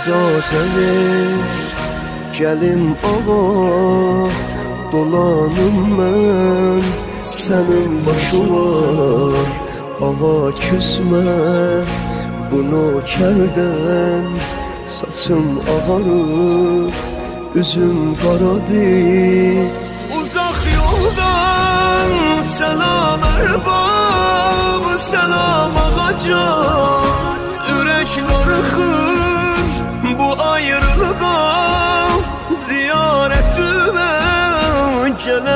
icazə ver, gəlim ağa, dolanım mən sənin başıma. Ağa küsmə bu nökərdən, saçım ağarır, üzüm qaradır. Uzaq yoldan səlam ərbab, səlam ağacan. Ürək darıxır bu ayrılığa, ziyarətimə gələm.